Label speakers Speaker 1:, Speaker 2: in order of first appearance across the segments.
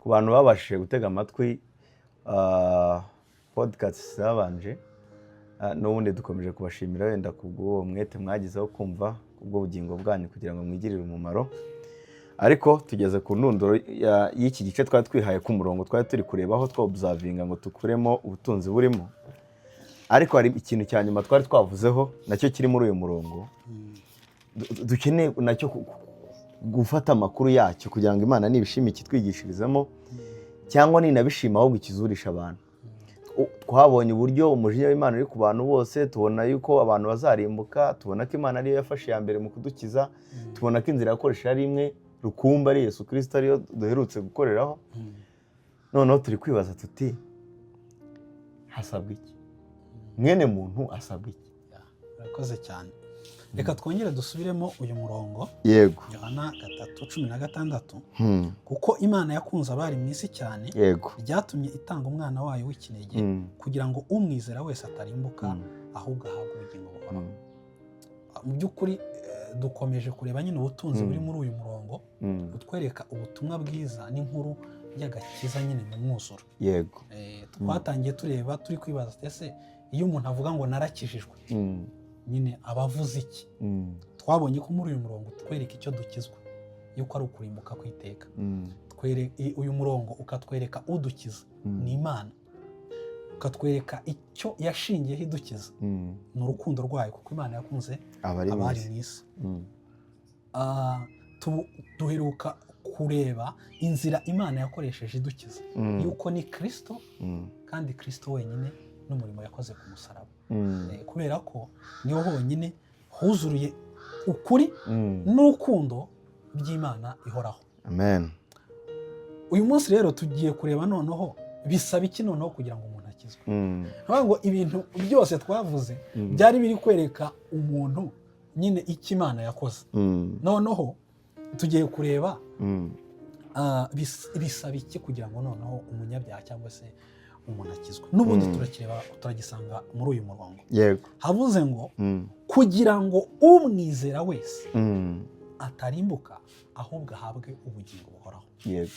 Speaker 1: ku bantu babashije gutega amatwi podcast zabanje, n'ubundi dukomeje kubashimira wenda kubw'uwo mwete mwagizeho kumva kubwo bugingo bwanyu kugira ngo mwigirire umumaro. Ariko tugeze ku ndunduro y'iki gice twari twihaye ku murongo twari turi kurebaho twobservinga ngo tukuremo ubutunzi burimo. Ariko hari ikintu cya nyuma twari twavuzeho nacyo kiri muri uyu murongo, dukeneye nacyo gufata amakuru yacyo kugira ngo Imana nibishima ikitwigishirizamo cyangwa ninabishima ahubwo ikizurisha abantu. Twabonye uburyo umujinya w'Imana uri ku bantu bose, tubona yuko abantu bazarimbuka, tubona ko Imana ariyo yafashe ya mbere mu kudukiza, tubona ko inzira yakoresha ari imwe rukumbi ari Yesu Kristo ariyo duherutse gukoreraho. Noneho turi kwibaza tuti hasabwa iki? Mwene muntu asabwa iki?
Speaker 2: Urakoze cyane. Reka twongere dusubiremo uyu murongo.
Speaker 1: Yego.
Speaker 2: Yohana 3:16. Kuko Imana yakunze abari mu isi cyane,
Speaker 1: yego,
Speaker 2: byatumye itanga umwana wayo w'ikinege kugira ngo umwizera wese atarimbuka ahubwo ahabwe ubugingo buhoraho. Mu by'ukuri dukomeje kureba nyine ubutunzi buri muri uyu murongo, utwereka ubutumwa bwiza n'inkuru y'agakiza nyine mu mwuzuro.
Speaker 1: Yego.
Speaker 2: Twatangiye tureba turi kwibaza ese iyo umuntu avuga ngo narakijijwe nyine abavuze iki? Twabonye ko muri uyu murongo twereka icyo dukizwa, yuko ari ukurimbuka kwiteka. Uyu murongo ukatwereka udukiza ni Imana, ukatwereka icyo yashingiyeho idukiza ni urukundo rwayo, kuko Imana yakunze abari mu isi. Duheruka kureba inzira Imana yakoresheje idukiza, yuko ni Kristo, kandi Kristo wenyine n'umurimo yakoze ku musaraba. Kubera ko niho honyine huzuruye ukuri n'urukundo by'Imana ihoraho.
Speaker 1: Amen.
Speaker 2: Uyu munsi rero tugiye kureba noneho bisaba iki noneho kugira ngo umuntu akizwe. Ngo ibintu byose twavuze byari biri kwereka umuntu nyine icyo Imana yakoze. Noneho tugiye kureba bisaba iki kugira ngo noneho umunyabyaha cyangwa se umuntu akizwe. N'ubundi turagisanga muri uyu murongo.
Speaker 1: Yego.
Speaker 2: Havuze ngo kugira ngo umwizera wese atarimbuka ahubwo ahabwe ubugingo buhoraho.
Speaker 1: Yego.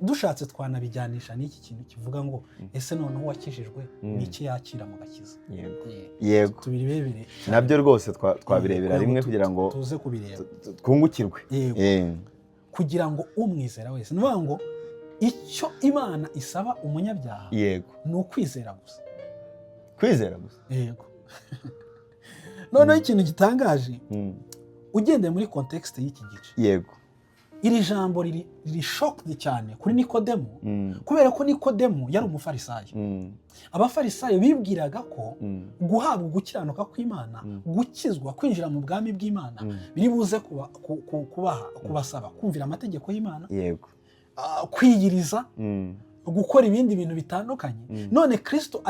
Speaker 2: Dushatse twanabijyanisha n'iki kintu kivuga ngo ese noneho wakijijwe n'iki yakira mu gakiza.
Speaker 1: Yego.
Speaker 2: Tubirebere
Speaker 1: nabyo rwose twabirebera rimwe kugira ngo
Speaker 2: tuze kubireba
Speaker 1: twungukirwe.
Speaker 2: Kugira ngo umwizera wese, ni ngo icyo Imana isaba umunyabyaha
Speaker 1: yego
Speaker 2: ni ukwizera gusa.
Speaker 1: Kwizera gusa?
Speaker 2: Yego. Noneho ikintu gitangaje ugendeye muri context y'iki gice,
Speaker 1: yego,
Speaker 2: iri jambo riri shocked cyane kuri Nikodemo, kubera ko Nikodemo yari umufarisayo. Abafarisayo bibwiraga ko guhabwa gukiranuka kw'Imana, gukizwa, kwinjira mu bwami bw'Imana biri buze kubasaba kumvira amategeko y'Imana,
Speaker 1: yego,
Speaker 2: kwiyiriza, gukora ibindi bintu bitandukanye. None Kristo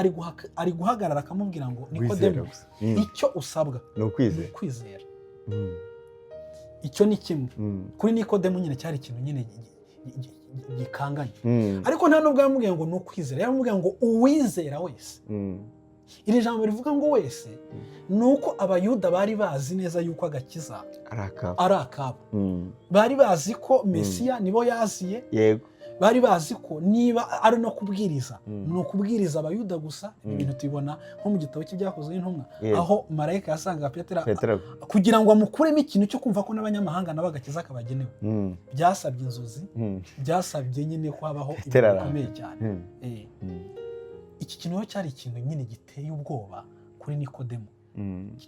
Speaker 2: ari guhagarara akamubwira ngo Nikodemo, icyo usabwa
Speaker 1: ni ukwizera.
Speaker 2: Icyo ni kimwe. Kuri Nikodemo nyine cyari ikintu nyine gikanganye. Ariko nta nubwo yamubwiye ngo ni ukwizera, yamubwiye ngo uwizera wese. Iri jambo rivuga ngo wese ni uko abayuda bari bazi neza yuko agakiza ari akabo. Bari bazi ko Mesiya nibo yaziye.
Speaker 1: Yego.
Speaker 2: Bari bazi ko niba ari no kubwiriza, ni ukubwiriza abayuda gusa. Ibintu tubibona nko mu gitabo cy'ibyakozwe n'intumwa, aho marayika yasangaga Petero kugira ngo amukuremo ikintu cyo kumva ko n'abanyamahanga nabo agakiza kabagenewe. Byasabye inzozi, byasabye nyine ko habaho ibintu bikomeye cyane. Iki kintu cyari ikintu nyine giteye ubwoba kuri Nikodemo,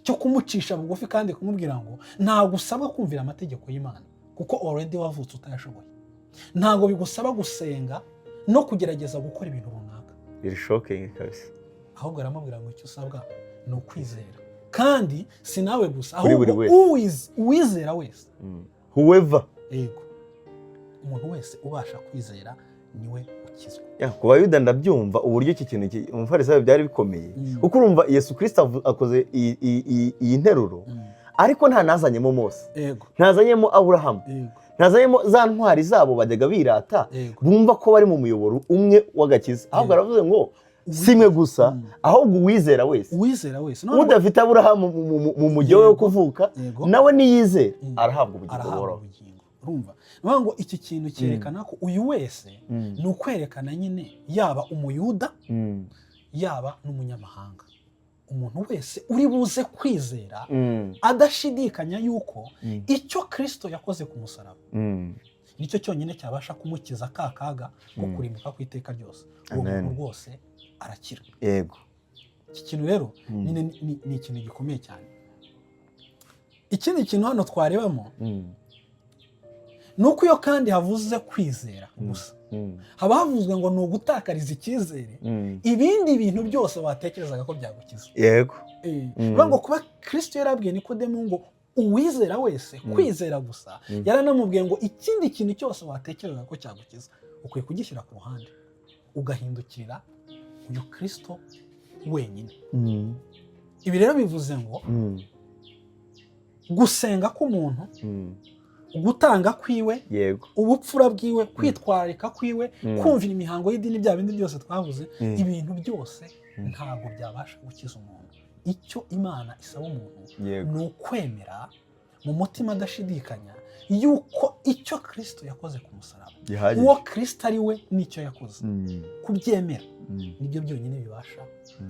Speaker 2: cyo kumucisha bugufi kandi kumubwira ngo ntabwo usabwa kumvira amategeko y'Imana kuko already wavutse utayashoboye. Ntabwo bigusaba gusenga no kugerageza gukora ibintu runaka.
Speaker 1: Biri shocking kabisa.
Speaker 2: Ahubwo aramubwira ngo icyo usabwa ni ukwizera, kandi si nawe gusa, ahubwo uwizera wese.
Speaker 1: Whoever.
Speaker 2: Yego. Umuntu wese ubasha kwizera niwe ukizwa.
Speaker 1: Ku bayuda ndabyumva uburyo iki kintu umufarisayo byari bikomeye, kuko urumva Yesu Kristo akoze iyi nteruro, ariko nta nazanyemo Mose, ntazanyemo Aburahamu, ntazanyemo za ntwari zabo bajyaga birata bumva ko bari mu muyoboro umwe w'agakiza. Ahubwo aravuze ngo simwe gusa, ahubwo uwizera wese. Udafite Aburahamu mu mujyi we wo kuvuka, nawe niyizera arahabwa ubugingo buhoraho.
Speaker 2: urumva niyo ngo iki kintu cyerekana ko uyu wese ni ukwerekana nyine yaba umuyuda yaba n'umunyamahanga umuntu wese uri buze kwizera adashidikanya yuko icyo Kristo yakoze ku musaraba nicyo cyonyine cyabasha kumukiza ka kaga ko kurimbuka ku iteka ryose uwo muntu rwose arakira.
Speaker 1: Yego,
Speaker 2: iki kintu rero nyine ni ikintu gikomeye cyane. Ikindi kintu hano twarebamo ni uko iyo kandi havuze kwizera gusa haba havuzwe ngo ni ugutakariza icyizere ibindi bintu byose watekerezaga ko byagukiza.
Speaker 1: Yego,
Speaker 2: ngo kuba Kristo yarabwiye Nikodemu ngo uwizera wese kwizera gusa yaranamubwiye ngo ikindi kintu cyose watekerezaga ko cyagukiza ukwiye kugishyira ku ruhande ugahindukirira uyu Kristo wenyine. Ibi rero bivuze ngo gusenga k'umuntu gutanga kwiwe ubupfura bwiwe kwitwararika kwiwe kumvira imihango y'idini bya bindi byose twavuze ibintu byose ntabwo byabasha gukiza umuntu. Icyo Imana isaba umuntu ni ukwemera mu mutima adashidikanya yuko icyo Kristo yakoze ku musaraba uwo Kristo ari we n'icyo yakoze kubyemera nibyo byonyine bibasha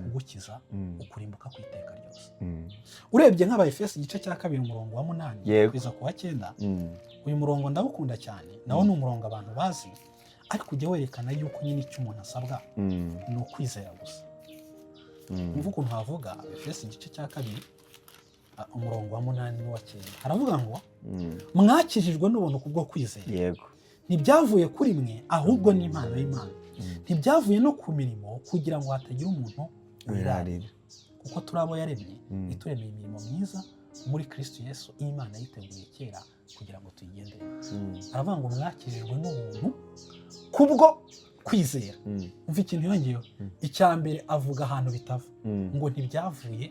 Speaker 2: kugukiza ukurimbuka ku iteka ryose. Urebye nk'Abaefeso igice cya 2 umurongo wa 8 kugeza ku wa 9 uyu murongo ndawukunda cyane nawo ni umurongo abantu bazi ariko ujye werekana yuko nyine icyo umuntu asabwa ni ukwizera gusa. Mvuga ukuntu havuga Abaefeso igice cya 2 umurongo wa 8 n'uwa 9 haravuga ngo mwakijijwe n'ubuntu kubwo kwizera.
Speaker 1: Yego,
Speaker 2: ntibyavuye kuri mwe ahubwo ni impano y'Imana, ntibyavuye no ku mirimo kugira ngo hatagira umuntu wirarira, kuko turi abo yaremye ituremeye imirimo myiza muri Kristo Yesu Imana yiteguye kera kugira ngo tuyigendere. Aravuga ngo mwakijijwe n'ubuntu kubwo kwizera. Umva ikintu yongeyeho icya mbere avuga ahantu bitava ngo ntibyavuye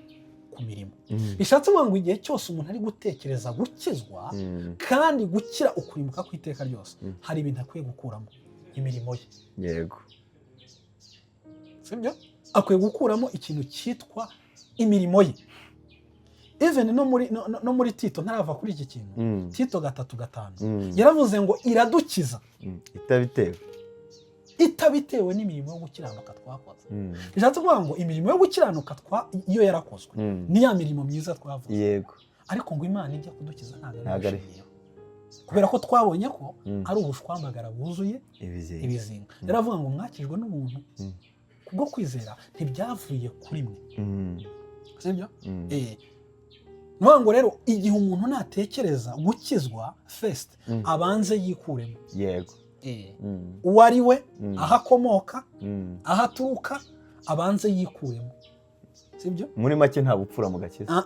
Speaker 2: ku mirimo. Bishatse ngo igihe cyose umuntu ari gutekereza gukizwa kandi gukira ukurimbuka ku iteka ryose hari ibintu akwiye gukuramo imirimo ye.
Speaker 1: Yego,
Speaker 2: sibyo akwiye gukuramo ikintu cyitwa imirimo ye. Even no muri Tito ntarava kuri iki kintu Tito 3:5 yaravuze ngo iradukiza itabitewe n'imirimo yo gukiranuka twakoze. Bishatse kuvuga ngo imirimo yo gukiranuka iyo yarakozwe ni ya mirimo myiza twavuze.
Speaker 1: Yego,
Speaker 2: ariko ngo Imana ijya kudukiza ntabwo ari kubera ko twabonye ko ari ubushwambagara buzuye ibizinga. Yaravuga ngo mwakijwe n'ubuntu kubwo kwizera ntibyavuye kuri mwe. Sibyo? Ngo rero igihe umuntu natekereza gukizwa first abanze yikuremo.
Speaker 1: Yego,
Speaker 2: uwo ari we aho akomoka aho aturuka abanze yikuremo. Sibyo?
Speaker 1: muri make nta bupfura mu gakiza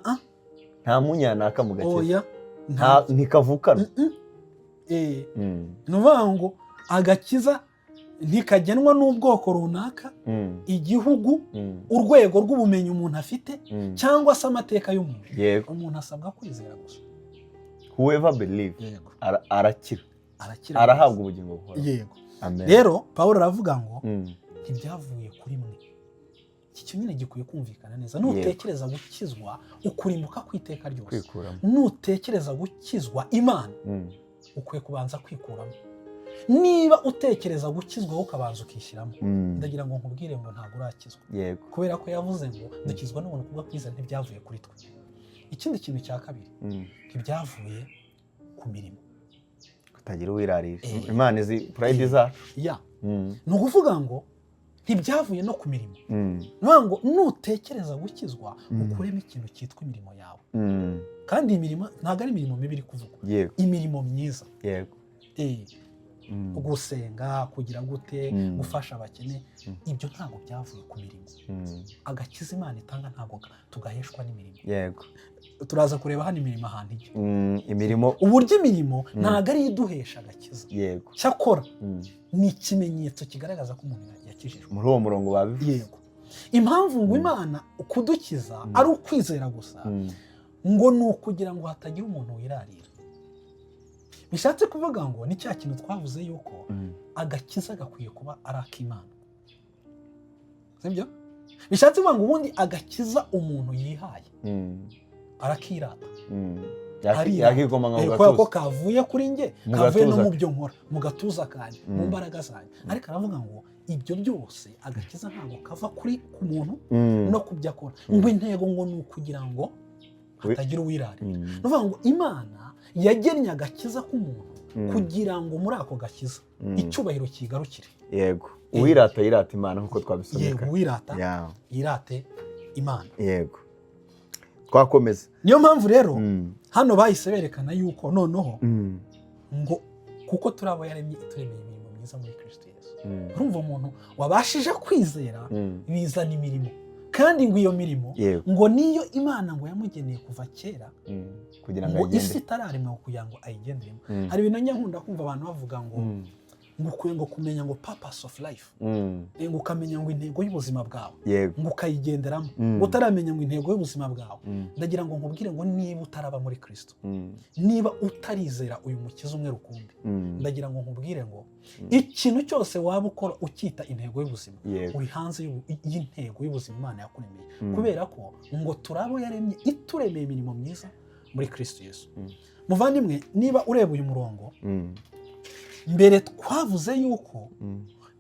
Speaker 1: nta munyanaka mu gakiza ntikavukana. Nuvuga ngo agakiza ntikagenwa n'ubwoko runaka, igihugu, urwego rw'ubumenyi umuntu afite cyangwa se amateka y'umuntu. Umuntu asabwa kwizera gusa. Whoever believe arakira arahabwa ubugingo buhoraho.
Speaker 2: Yego, rero Pawulo aravuga ngo ntibyavuye kuri mwe. Iki cyo nyine gikwiye kumvikana neza. Nutekereza gukizwa ukurimbuka ku iteka ryose, nutekereza gukizwa Imana ukwiye kubanza kwikuramo. Niba utekereza gukizwa ukabanza ukishyiramo ndagira ngo nkubwire ngo ntabwo urakizwa. Kubera ko yavuze ngo dukizwa n'ubuntu kubwo kwizera ntibyavuye kuri twe. Ikindi kintu cya kabiri ntibyavuye ku mirimo
Speaker 1: kutagira uwirarira. Imana izi pride zacu.
Speaker 2: Ni ukuvuga ngo ntibyavuye no ku mirimo. Nuvuga ngo nutekereza gukizwa ukuremo ikintu cyitwa imirimo yawe. Kandi imirimo ntabwo ari imirimo mibi iri kuvugwa, imirimo myiza.
Speaker 1: Yego,
Speaker 2: gusenga, kugira gute, gufasha abakene, ibyo ntabwo byavuye ku mirimo. Agakiza Imana itanga ntabwo tugaheshwa n'imirimo.
Speaker 1: Yego,
Speaker 2: turaza kureba hano imirimo ahantu ijya.
Speaker 1: Imirimo
Speaker 2: uburyo imirimo ntabwo ari iduhesha agakiza.
Speaker 1: Yego,
Speaker 2: cyakora ni ikimenyetso kigaragaza ko umuntu yakijijwe.
Speaker 1: Muri uwo murongo babivuze.
Speaker 2: Yego, impamvu ngo Imana kudukiza ari ukwizera gusa ngo ni ukugira ngo hatagira umuntu wirarira. Bishatse kuvuga ngo ni cya kintu twavuze yuko agakiza gakwiye kuba ari ak'Imana. Sibyo? Bishatse kuvuga ngo ubundi agakiza umuntu yihaye arakirata.
Speaker 1: yakigoma nka
Speaker 2: kubera ko kavuye kuri njye kavuye no mu byo nkora mu gatuza kanjye mu mbaraga zanjye ariko aravuga ngo ibyo byose agakiza ntabwo kava kuri ku muntu no ku byo akora ngo intego ngo ni ukugira ngo hatagira uwirare ni ukuvuga ngo Imana yagennye agakiza k'umuntu kugira ngo muri ako gakiza icyubahiro kigarukire.
Speaker 1: Yego, uwirata yirata Imana nk'uko twabisomeka.
Speaker 2: Yego, uwirata yirate Imana.
Speaker 1: Yego, twakomeza.
Speaker 2: Niyo mpamvu rero hano bahise berekana yuko noneho ngo kuko turabo yaremye ituremeye imirimo myiza muri Kristo Yesu. Urumva umuntu wabashije kwizera bizana imirimo, kandi ngo iyo mirimo ngo niyo Imana ngo yamugeneye kuva kera
Speaker 1: kugira ngo
Speaker 2: isi itararemwa kugira ngo ayigenderemo. Hari ibintu nkunda kumva abantu bavuga ngo ukwiye ngo kumenya ngo purpose of life, ngo ukamenya ngo intego y'ubuzima bwawe, ngo ukayigenderamo. Utaramenya ngo intego y'ubuzima bwawe, ndagira ngo nkubwire ngo niba utaraba muri Kristo, niba utarizera uyu mukiza umwe rukumbi, ndagira ngo nkubwire ngo ikintu cyose waba ukora ukita intego y'ubuzima uri hanze y'intego y'ubuzima Imana yakuremeye, kubera ko ngo turabo yaremye ituremeye imirimo myiza muri Kristo Yesu. Muvandimwe, niba ureba uyu murongo, mbere twavuze yuko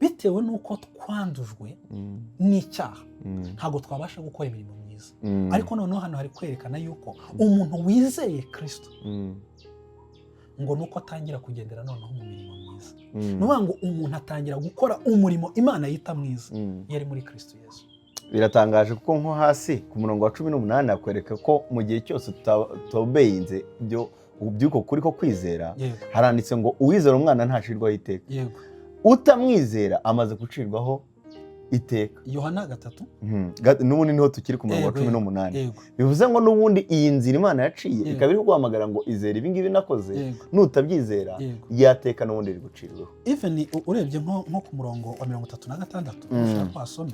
Speaker 2: bitewe n'uko twandujwe n'icyaha ntabwo twabasha gukora imirimo myiza, ariko noneho hano hari kwerekana yuko umuntu wizeye Kristo ngo nuko atangira kugendera noneho mu mirimo myiza. Ni ukuvuga ngo umuntu atangira gukora umurimo Imana yita mwiza iyo ari muri Kristo Yesu.
Speaker 1: Biratangaje kuko nko hasi ku murongo wa 18 akwereka ko mu gihe cyose tutobeyinze by'uko kuri ko kwizera, haranditse ngo uwizera umwana ntacirwaho iteka, utamwizera amaze gucirwaho iteka.
Speaker 2: Yohana 3
Speaker 1: n'ubundi niho tukiri ku murongo wa 18. Bivuze ngo n'ubundi iyi nzira Imana yaciye ikaba iri guhamagara ngo izere ibi ngibi nakoze, nutabyizera yateka n'ubundi iri gucirwaho.
Speaker 2: Even urebye nko ku murongo wa 36 ushaka kwasome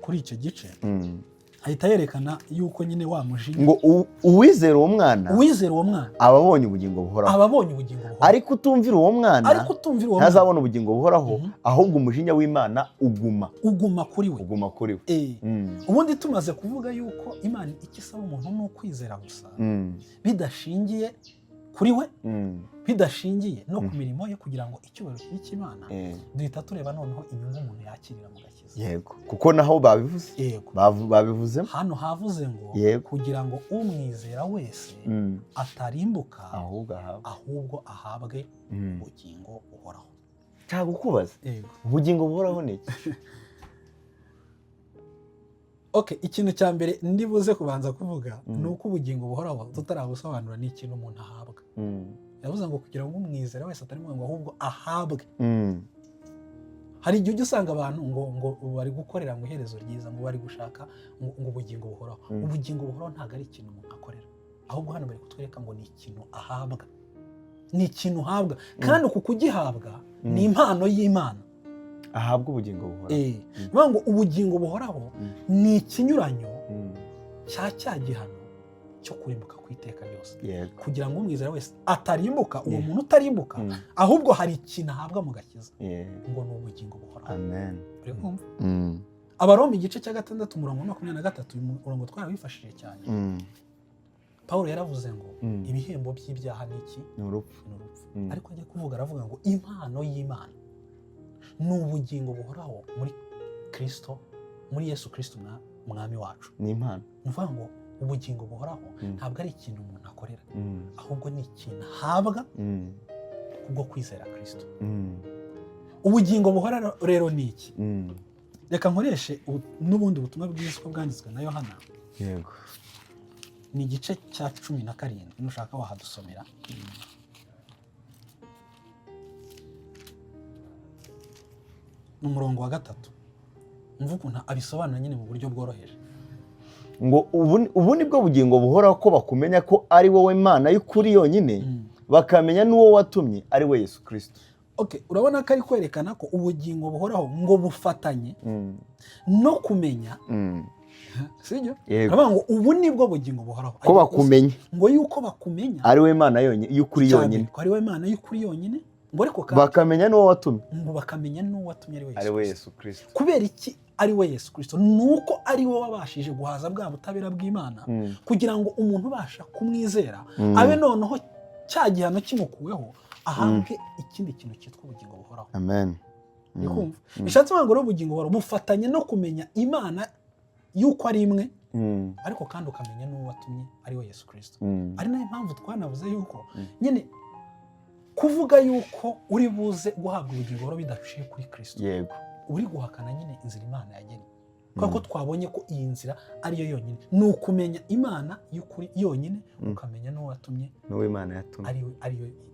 Speaker 2: kuri icyo gice ahita yerekana yuko nyine wa mujinya
Speaker 1: ngo uwizera uwo mwana ababonye ubugingo buhoraho, ariko utumvira uwo mwana ntazabona ubugingo buhoraho, ahubwo umujinya w'Imana uguma kuri we.
Speaker 2: Ubundi tumaze kuvuga yuko Imana ikisaba umuntu no kwizera gusa, bidashingiye kuri we, bidashingiye no ku mirimo ye, kugira ngo icyubahiro kibe cy'Imana, duhita tureba noneho inyungu umuntu yakirira mu gakiza.
Speaker 1: Yego, kuko naho babivuze
Speaker 2: hano havuze ngo kugira ngo umwizera wese atarimbuka ahubwo ahabwe ubugingo buhoraho.
Speaker 1: Nshaka kukubaza, ubugingo buhoraho ni iki?
Speaker 2: Ikintu cya mbere ndibuze kubanza kuvuga ni uko ubugingo buhoraho tutarabusobanura ni ikintu umuntu ahabwa. Yavuze ngo kugira ngo umwizera wese atarimo ngo ahubwo ahabwe. Hari igihe usanga abantu ngo bari gukorera mu iherezo ryiza, ngo bari gushaka ngo ubugingo buhoraho. Ubugingo buhoraho ntabwo ari ikintu umuntu akorera, ahubwo hano bari kutwereka ngo ni ikintu ahabwa, ni ikintu uhabwa, kandi uku kugihabwa ni impano y'Imana.
Speaker 1: Ahabwa ubugingo buhoraho.
Speaker 2: Bivuga ngo ubugingo buhoraho ni ikinyuranyo cya gihano cyo kurimbuka ku iteka ryose, kugira ngo umwizera wese atarimbuka, uwo muntu utarimbuka, ahubwo hari ikintu ahabwa mu gakiza, ngo ni ubugingo buhoraho.
Speaker 1: Amen.
Speaker 2: Abaroma igice cya 6 umurongo wa 23, umurongo twarawifashije cyane. Paulo yaravuze ngo ibihembo by'ibyaha ni iki?
Speaker 1: Ni urupfu.
Speaker 2: Ariko ajya kuvuga aravuga ngo impano y'Imana ni ubugingo buhoraho muri Kristo, muri Yesu Kristo mwami wacu.
Speaker 1: Ni impano.
Speaker 2: Ni ukuvuga ngo ubugingo buhoraho ntabwo ari ikintu umuntu akorera, ahubwo ni ikintu ahabwa kubwo kwizera Kristo. Ubugingo buhoraho rero ni iki? Reka nkoreshe n'ubundi butumwa bwiza bwanditswe na Yohana.
Speaker 1: Yego.
Speaker 2: Ni igice cya 17, nushaka wahadusomera. Umurongo wa 3. Mvuga ukuntu abisobanura nyine mu buryo bworoheje.
Speaker 1: Ngo ubu ni bwo bugingo buhoraho ko bakumenya ko ari wowe Mana y'ukuri yonyine, bakamenya n'uwo watumye ari we Yesu Kristo.
Speaker 2: Urabona ko ari kwerekana ko ubugingo buhoraho ngo bufatanye no kumenya. Sibyo? Urabona ngo ubu ni bwo bugingo buhoraho
Speaker 1: ko bakumenya,
Speaker 2: ngo yuko bakumenya
Speaker 1: ari we Mana yonyine y'ukuri yonyine,
Speaker 2: ko ari we Mana y'ukuri yonyine, ngo ariko kandi
Speaker 1: bakamenya n'uwo watumye,
Speaker 2: ngo bakamenya n'uwo watumye
Speaker 1: ari we Yesu Kristo.
Speaker 2: Kubera iki ari we Yesu Kristo? Nuko ari we wabashije guhaza bwa butabera bw'Imana kugira ngo umuntu ubasha kumwizera abe noneho cya gihano kimukuweho ahabwe ikindi kintu cyitwa ubugingo buhoraho.
Speaker 1: Amen.
Speaker 2: Nikumva bishatse ngo rero ubugingo buhoraho bufatanye no kumenya Imana yuko ari imwe, ariko kandi ukamenya n'uwo watumye ari we Yesu Kristo. Ari nayo mpamvu twanavuze yuko nyine kuvuga yuko uri buze guhabwa ubugingo buhoraho bidaciye kuri Kristo,
Speaker 1: yego,
Speaker 2: uri guhakana nyine inzira Imana yagennye. Kuko twabonye ko iyi nzira ariyo yonyine, ni ukumenya Imana y'ukuri yonyine, ukamenya n'uwo watumye,
Speaker 1: n'uwo Imana yatumye,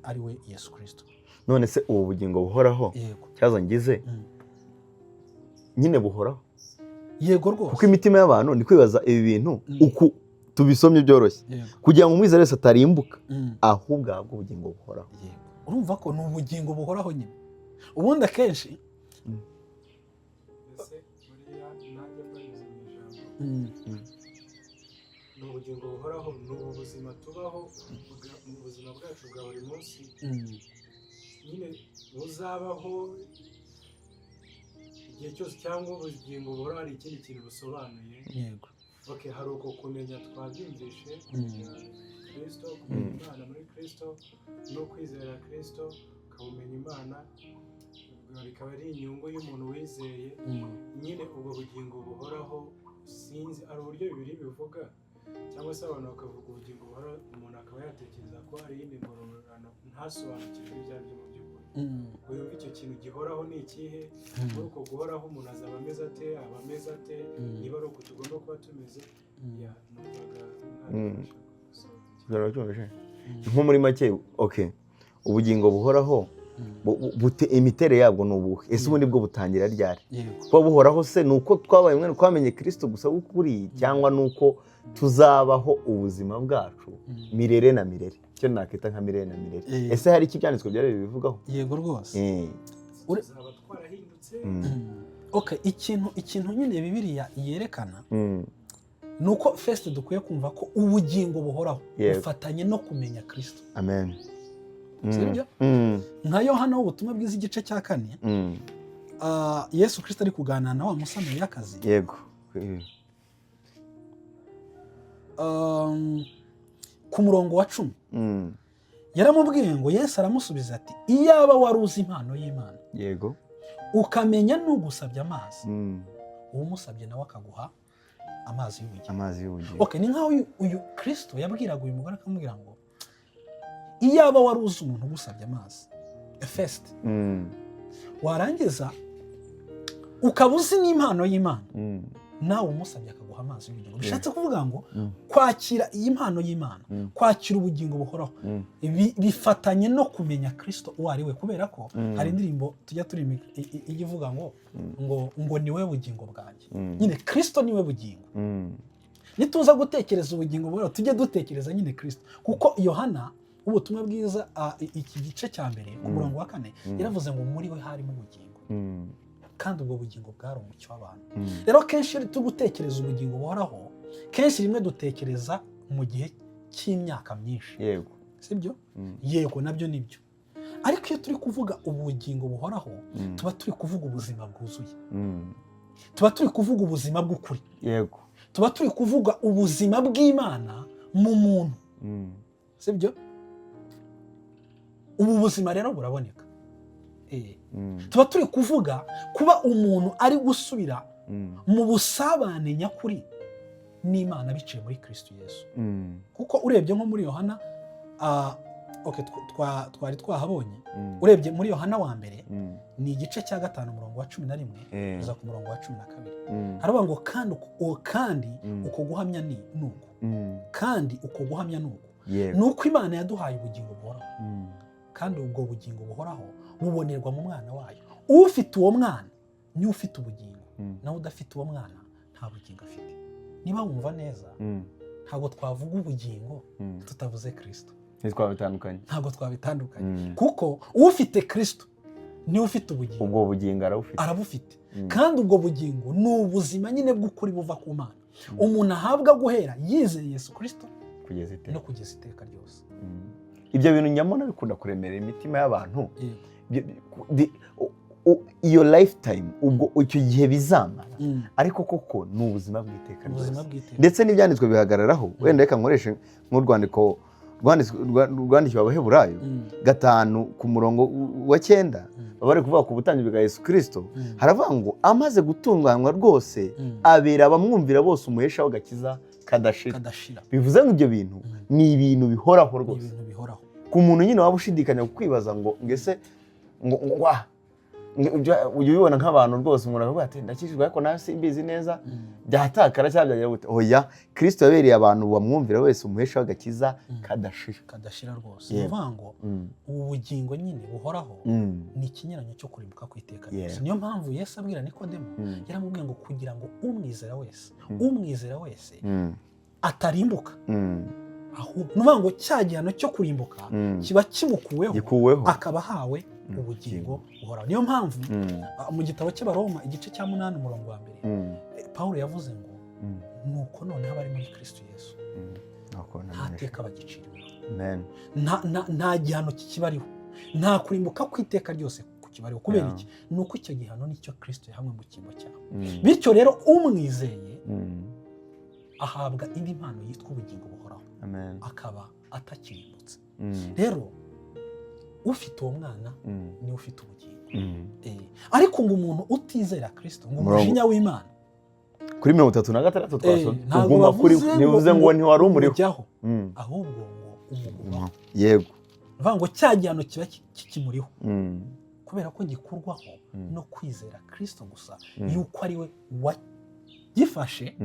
Speaker 2: ari we Yesu Kristo.
Speaker 1: None se ubu bugingo buhoraho cyazo ngize nyine buhoraho?
Speaker 2: Yego rwose.
Speaker 1: Kuko imitima y'abantu ni kwibaza ibi bintu uku tubisomye byoroshye, kugira ngo umwizera wese atarimbuka, ahubwo ahabwe ubugingo buhoraho.
Speaker 2: Urumva ko ni ubugingo buhoraho nyine. Ubundi akenshi
Speaker 3: ni ubugingo buhoraho, ni ubuzima tubaho mu buzima bwacu bwa buri munsi, nyine buzabaho igihe cyose, cyangwa ubugingo buhoraho hari ikindi kintu busobanuye.
Speaker 2: Yego.
Speaker 3: Okay, hari uko kumenya twabyumvishe, kumenya Kristo, kumenya Imana muri Kristo, no kwizera Kristo, ukamumenya Imana, bikaba ari inyungu y'umuntu wizeye. Nyine ubwo bugingo buhoraho, sinzi ari uburyo bibiri bivuga, cyangwa se abantu bakavuga ubugingo buhoraho, umuntu akaba yatekereza ko ari iyindi ngororano ntasobanukirwe ibyo ari byo mu by'ukuri. Ngo yumve icyo kintu gihoraho ni ikihe, muri uko guhoraho umuntu azaba ameze ate, aba ameze ate, niba ari uko tugomba kuba tumeze.
Speaker 1: Nko muri make, okay, ubugingo buhoraho imiterere yabwo ni ubuhe? Ese ubundi bwo butangira ryari? Kuba buhoraho se ni uko twabaye umwe twamenye Kristo gusa w'ukuri, cyangwa ni uko tuzabaho ubuzima bwacu mirere na mirere, icyo nakita nka mirere na mirere? Ese hari iki byanditswe byari bibivugaho?
Speaker 2: Yego rwose.
Speaker 3: Tuzaba twarahindutse.
Speaker 2: Okay, ikintu nyine Bibiliya yerekana ni uko first dukwiye kumva ko ubugingo buhoraho bufatanye no kumenya Kristo.
Speaker 1: Amen.
Speaker 2: Sibyo? Nka Yohana w'ubutumwa bwiza igice cya 4, Yesu Kristo ari kuganira na wa Musamariyakazi.
Speaker 1: Yego.
Speaker 2: Ku murongo wa 10 yaramubwiye ngo, Yesu aramusubiza ati, iyaba wari uzi impano y'Imana,
Speaker 1: yego,
Speaker 2: ukamenya n'ugusabye amazi, umusabye nawe akaguha amazi y'ubugingo. Okay, ni nkaho uyu Kristo yabwiraga uyu mugore akamubwira ngo, iyaba wari uzi umuntu ugusabye amazi first, warangiza ukaba uzi n'impano y'Imana, nawe umusabye akaguha amazi y'ubugingo. Bishatse kuvuga ngo kwakira iyi mpano y'Imana, kwakira ubugingo buhoraho, bifatanye no kumenya Kristo uwo ari we. Kubera ko hari indirimbo tujya turimo ivuga ngo niwe bugingo bwanjye. Nyine Kristo niwe bugingo. Nituza gutekereza ubugingo buhoraho, tujye dutekereza nyine Kristo. Kuko Yohana ubutumwa bwiza iki gice cya 1 ku murongo wa 4 yaravuze ngo muri we harimo ubugingo, kandi ubwo bugingo bwari umucyo w'abantu. Rero kenshi iyo turi gutekereza ubugingo buhoraho, kenshi rimwe dutekereza mu gihe cy'imyaka myinshi.
Speaker 1: Yego.
Speaker 2: Sibyo? Yego, nabyo nibyo. Ariko iyo turi kuvuga ubugingo buhoraho, tuba turi kuvuga ubuzima bwuzuye, tuba turi kuvuga ubuzima bw'ukuri.
Speaker 1: Yego.
Speaker 2: Tuba turi kuvuga ubuzima bw'Imana mu muntu. Sibyo? Ubu buzima rero buraboneka. Tuba turi kuvuga kuba umuntu ari gusubira mu busabane nyakuri n'Imana biciye muri Kristo Yesu. Kuko urebye nko muri Yohana, twari twahabonye, urebye muri Yohana wa mbere ni igice cya 5 umurongo wa 11 kuza ku murongo wa 12, haravuga ngo kandi uko guhamya ni nuko, kandi uko guhamya nuko, nuko Imana yaduhaye ubugingo buhoraho, kandi ubwo bugingo buhoraho bubonerwa mu mwana wayo. Ufite uwo mwana ni ufite ubugingo, nawe udafite uwo mwana nta bugingo afite. Niba wumva neza, ntabwo twavuga ubugingo tutavuze Kristo. Ntabwo twabitandukanye. Kuko ufite Kristo ni ufite ubugingo.
Speaker 1: Ubwo bugingo
Speaker 2: arabufite. Kandi ubwo bugingo ni ubuzima nyine bw'ukuri buva ku Mana. Umuntu ahabwa guhera yizeye Yesu Kristo no kugeza iteka ryose.
Speaker 1: ibyo bintu nyamona bikunda kuremera imitima y'abantu. Iyo lifetime ubwo icyo gihe bizamara, ariko koko ni ubuzima bw'iteka ryose, ndetse n'ibyanditswe bihagararaho. Wenda reka nkoreshe nk'urwandiko rwandikiwe Abaheburayo 5 ku murongo wa 9, baba bari kuvuga ku butangiriro bwa Yesu Kristo. Haravuga ngo amaze gutunganywa rwose abera abamwumvira bose umuhesha w'agakiza kadashira. Bivuze ngo ibyo bintu ni ibintu bihoraho rwose. Ku muntu nyine waba ushidikanya kwibaza ngo ngese ujya ubibona nk'abantu rwose, umuntu akavuga ati ndakijijwe ariko nawe simbizi neza, byatakara cyangwa byagira gute. Oya, Kristo yabereye abantu bamwumvira wese umuhesha w'agakiza kadashira
Speaker 2: rwose. Ni ukuvuga ngo ubu bugingo nyine buhoraho ni ikinyuranyo cyo kurimbuka ku iteka ryose. Niyo mpamvu Yesu abwira Nikodemo, yaramubwiye ngo kugira ngo umwizera wese atarimbuka, ahubwo ni ukuvuga ngo cya gihano cyo kurimbuka kiba kimukuweho, akaba ahawe ubugingo buhoraho. Niyo mpamvu mu gitabo cy'Abaroma igice cya 8 umurongo wa 1 Pawulo yavuze ngo nuko none abari muri Kristo Yesu nta teka bagiciriweho, nta gihano kikibariho, nta kurimbuka ku iteka ryose kukibariho. Kubera iki? Nuko icyo gihano nicyo Kristo yahamwe mu cyimbo cyawe. Bityo rero umwizeye ahabwa indi mpano yitwa ubugingo buhoraho, akaba atakirimbutse. Rero ufite uwo mwana niwe ufite ubugingo. Ariko ngo umuntu utizera Kristo, ngo umujinya w'Imana
Speaker 1: kuri 36 twasomye uguma kuri, nivuze ngo ntiwari umuriho,
Speaker 2: ahubwo ngo umugumaho.
Speaker 1: Yego,
Speaker 2: bivuga ngo cya gihano kiba kikimuriho, kubera ko gikurwaho no kwizera Kristo gusa, yuko ari we wagifashe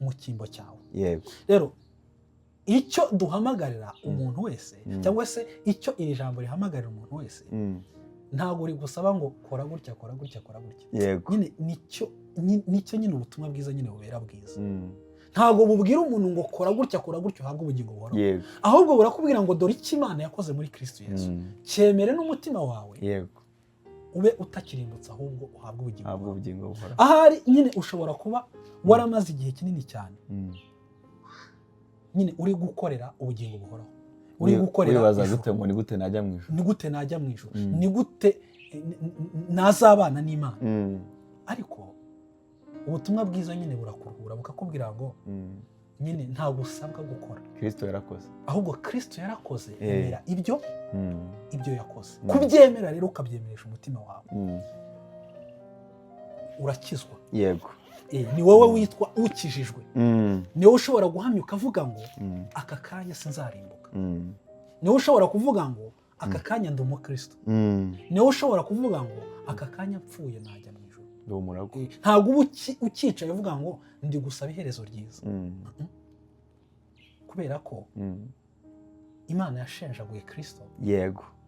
Speaker 2: mu cyimbo cyawe.
Speaker 1: Yego,
Speaker 2: rero icyo duhamagarira umuntu wese, cyangwa se icyo iri jambo rihamagarira umuntu wese, ntabwo uri gusaba ngo kora gutya.
Speaker 1: Yego,
Speaker 2: nyine nicyo nyine ubutumwa bwiza nyine bubera bwiza. Ntabwo bubwira umuntu ngo kora gutya uhabwe ubugingo buhoraho, ahubwo burakubwira ngo dore icyo Imana yakoze muri Kristo Yesu, cyemere n'umutima wawe, ube utakirimbutse, ahubwo uhabwe ubugingo buhoraho. Ahari nyine ushobora kuba waramaze igihe kinini cyane nyine uri gukorera ubugingo buhoraho, uri gukorera
Speaker 1: wibaza gute ngo ni gute najya mu ijuru,
Speaker 2: ni gute nazabana n'Imana. Ariko ubutumwa bwiza nyine burakuruhura, bukakubwira ngo nyine ntabwo usabwa gukora,
Speaker 1: Kristo yarakoze,
Speaker 2: ahubwo Kristo yarakoze, emera ibyo yakoze. Kubyemera rero ukabyemeresha umutima wawe, urakizwa.
Speaker 1: Yego,
Speaker 2: ni wowe witwa ukijijwe. Ni wowe ushobora guhamya ukavuga ngo aka kanya sinzarimbuka. Ni wowe ushobora kuvuga ngo aka kanya ndi umukristo. Ni wowe ushobora kuvuga ngo aka kanya mpfuye najya mu ijuru. Ntabwo uba ukicaye uvuga ngo ndi gusaba iherezo ryiza, kubera ko Imana yashenjaguye Kristo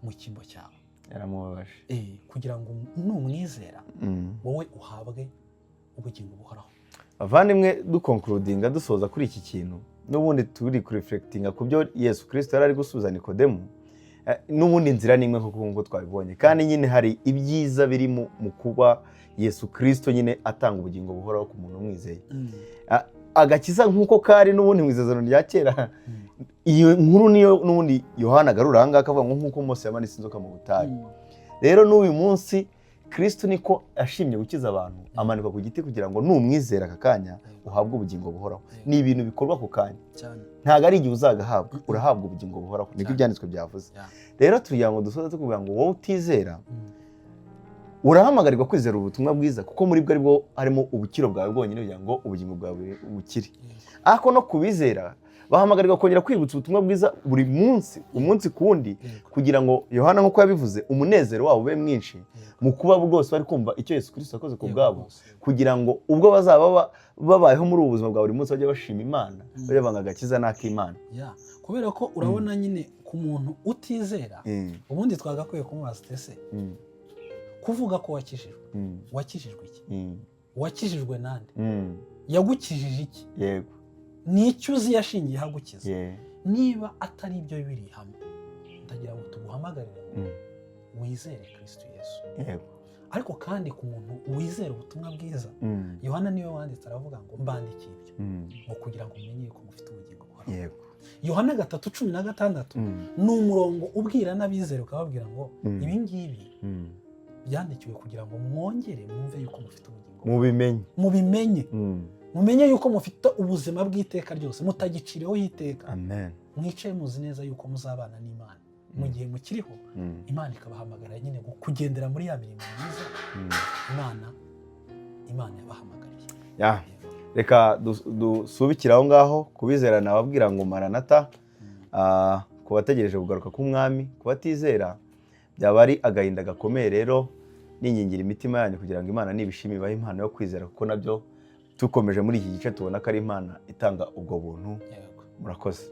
Speaker 2: mu cyimbo cyawe,
Speaker 1: yaramubabaje,
Speaker 2: kugira ngo numwizera wowe uhabwe ubugingo buhoraho.
Speaker 1: Avandimwe, dukonkludinga dusoza kuri iki kintu, n'ubundi turi kureflectinga ku byo Yesu Kristo yari ari gusubiza Nikodemo, n'ubundi inzira nimwe nk'uko twabibonye, kandi nyine hari ibyiza biri mu kuba Yesu Kristo nyine atanga ubugingo buhoraho ku muntu umwizeye. Agakiza nk'uko kari n'ubundi mu Isezerano rya kera, iyo nkuru niyo n'ubundi Yohana agarura aha ngaha akavuga ngo nk'uko Mose yamanitse inzoka mu butayu. Rero n'uyu munsi Kristo niko ashimye gukiza abantu, amanikwa ku giti kugira ngo numwizera aka kanya uhabwe ubugingo buhoraho. Ni ibintu bikorwa ako kanya, ntabwo ari igihe uzagahabwa, urahabwa ubugingo buhoraho, niko ibyanditswe byavuze. Rero tugira ngo dusoze tukubwira ngo wowe utizera urahamagarirwa kwizera ubutumwa bwiza, kuko muri bwo aribwo harimo ubukiro bwawe bwonyine, kugira ngo ubugingo bwawe bukire. Ariko no kubizera bahamagarirwa kongera kwibutsa ubutumwa bwiza buri munsi, umunsi kundi, kugira ngo Yohana nk'uko yabivuze, umunezero wabo ube mwinshi mu kuba bwose bari kumva icyo Yesu Kristo yakoze ku bwabo, kugira ngo ubwo bazaba babayeho muri ubu buzima bwa buri munsi bajye bashima Imana, bajye banga agakiza n'ak'Imana.
Speaker 2: Kubera ko urabona nyine ku muntu utizera, ubundi twagakwiye kumubaza ese kuvuga ko wakijijwe iki? Wakijijwe nande? Yagukijije iki?
Speaker 1: Yego,
Speaker 2: ni icyo uzi yashingiye hagukiza. Niba atari ibyo biri hamwe, ndagira ngo tuguhamagarire wizere Kristo Yesu.
Speaker 1: Yego,
Speaker 2: ariko kandi ku muntu wizera ubutumwa bwiza, Yohana niwe wanditse aravuga ngo mbandikiye ibyo ngo kugira ngo umenye ko mufite ubugingo buhoraho.
Speaker 1: Yego.
Speaker 2: Yohana 3:16 ni umurongo ubwira n'abizera ukababwira ngo ibi ngibi byandikiwe kugira ngo mwongere mwumve yuko mufite ubugingo, mumenye yuko mufite ubuzima bw'iteka ryose, mutagiciriweho iteka.
Speaker 1: Amen.
Speaker 2: Mwicaye muzi neza yuko muzabana n'Imana mu gihe mukiriho, Imana ikabahamagara nyine kugendera muri ya mirimo myiza Imana yabahamagariye.
Speaker 1: Reka dusubikira aho ngaho kubizera nababwira ngo Maranatha, ku bategereje kugaruka k'umwami, ku batizera byaba ari agahinda gakomeye. Rero ningingira imitima yanyu kugira ngo Imana nibishima ibahe impano yo kwizera, kuko nabyo tukomeje muri iki gice tubona ko ari Imana itanga ubwo buntu. Murakoze.